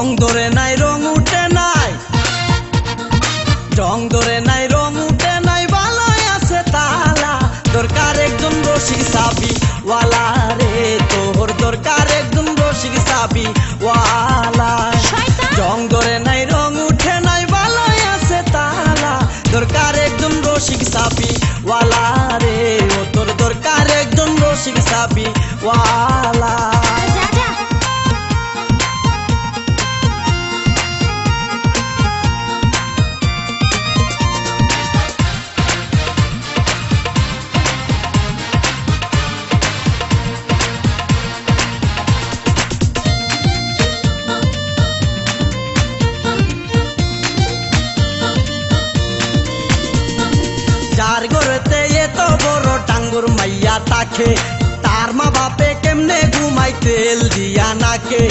জং ধরে নাই রং উঠে নাই, জং ধরে নাই রং উঠে নাই, ভালোই আছে তালা। দরকার একজন রসিক সাবি ওয়ালা রে, তোর দরকার একজন রসিক সাবি ওয়ালা। জং ধরে নাই রং উঠে নাই, ভালোই আছে তালা। দরকার একজন রসিক সাবি ওয়ালা রে, ও তোর দরকার একজন রসিক সাবি ওয়ালা। যার ঘরেতে এত বড় টাঙ্গুর মাইয়া তাকে, তার মা বাপে কেমনে ঘুমাই তেল দিয়া নাকে।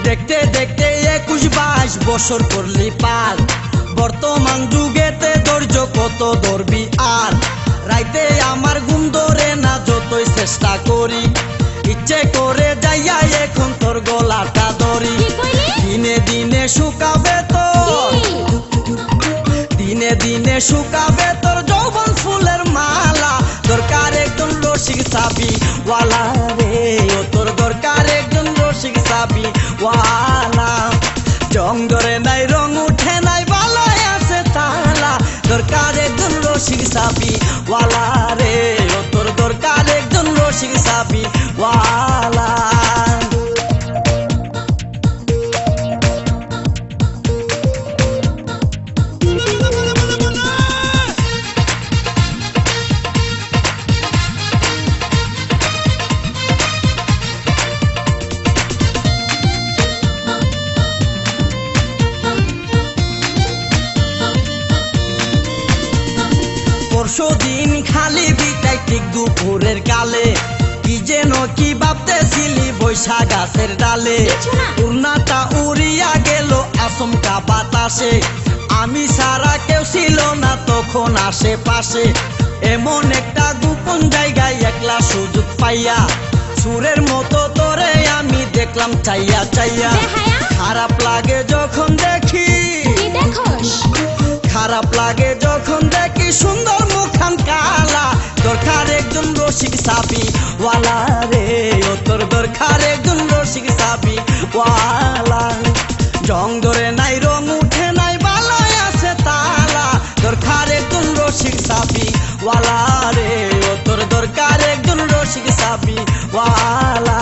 দেখতে দেখতে 21-22 বছর করলি পার, বর্তমান যুগেতে ধৈর্য কত ধরবি আর। রাইতে আমার ঘুম ধরে না যতই চেষ্টা করি, ইচ্ছে করে যাইয়া এখন তোর গলাটা ধরি। দিনে দিনে শুকাবে তোর, দিনে দিনে শুকাবে তোর যৌবন ফুলের মালা। দরকার একজন রসিক সাবি ওয়ালা রে, ও তোর দরকার একজন রসিক সাবি ওয়ালা। জং ধরে নাই রং উঠে নাই, ভালোই আছে তালা। দরকার একজন রসিক সাবি ওয়ালা রে, ও তোর দরকার একজন রসিক সাবি ওয়ালা। পরশুদিন খালি বিটাই ঠিক দুপুরের কালে, কি যেন কি ভাবতেছিলি বৈশা গাছের ডালে। উড়নাটা উড়িয়া গেল আচমকা বাতাসে, আমি সারা কেউ ছিল না তখন আশেপাশে। এমন একটা গোপন জায়গায় একলা সুযোগ পাইয়া, সুরের মতো তোরে আমি দেখলাম চাইয়া চাইয়া। খারাপ লাগে যখন দেখি, খারাপ লাগে যখন দেখি সুন্দর মুখান কালা। দরকার একজন রসিক সাবি ওয়ালা রে, ও তোর দরকার একজন রসিক সাবি ওয়ালা। জং ধরে নাই রং উঠে নাই, ভালোই আছে তালা। দরকার একজন রসিক সাবি ওয়ালা রে, ও তোর দরকার একজন রসিক সাবি ওয়ালা।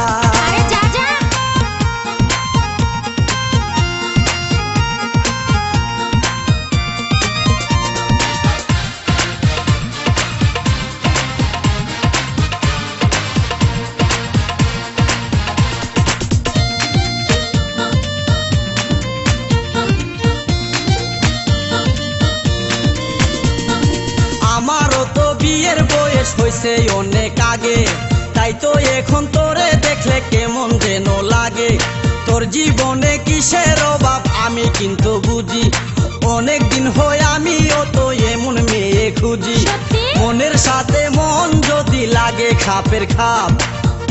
আমারও তো বিয়ের বয়স হয়েছে অনেক আগে, তাই তো এখন তোরে দেখলে কেমন যেন লাগে। তোর জীবনে কিসের অভাব আমি কিন্তু বুঝি, অনেক দিন হয় আমিও তো এমন মেয়ে খুঁজি। মনের সাথে মন যদি লাগে খাপের খাপ,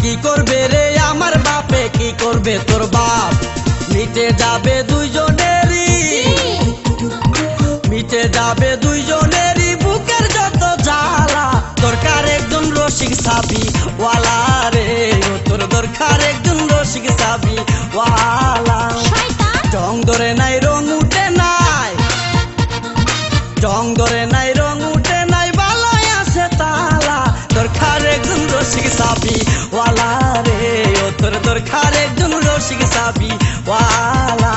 কি করবে রে আমার বাপে, কি করবে তোর বাপ। মিটে যাবে দুইজনেরই, মিটে যাবে দুইজনেরই বুকের যত জ্বালা। দরকার একজন রসিক সাবি ওয়ালা রে, ও তোর দরকার একজন রসিক সাবি ওয়ালা। জং ধরে নাই রং উঠে নাই, জং ধরে নাই রং উঠে নাই, ভালোই আছে তালা। দরকার একজন রসিক সাবি ওয়ালা রে, ও তোর দরকার একজন রসিক সাবি ওয়ালা।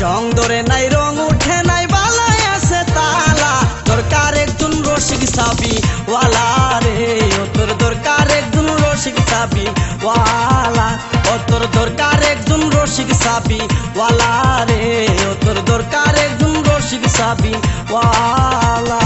জং ধরে নাই রং উঠে নাই, ভালোই আছে তালা। দরকার একজন রসিক সাবি ওয়ালা রে, ও তোর দরকার একজন রসিক সাবি ওয়ালা। ও তোর দরকার একজন রসিক সাবি ওয়ালা রে, ও তোর দরকার একজন রসিক সাবি ওয়ালা।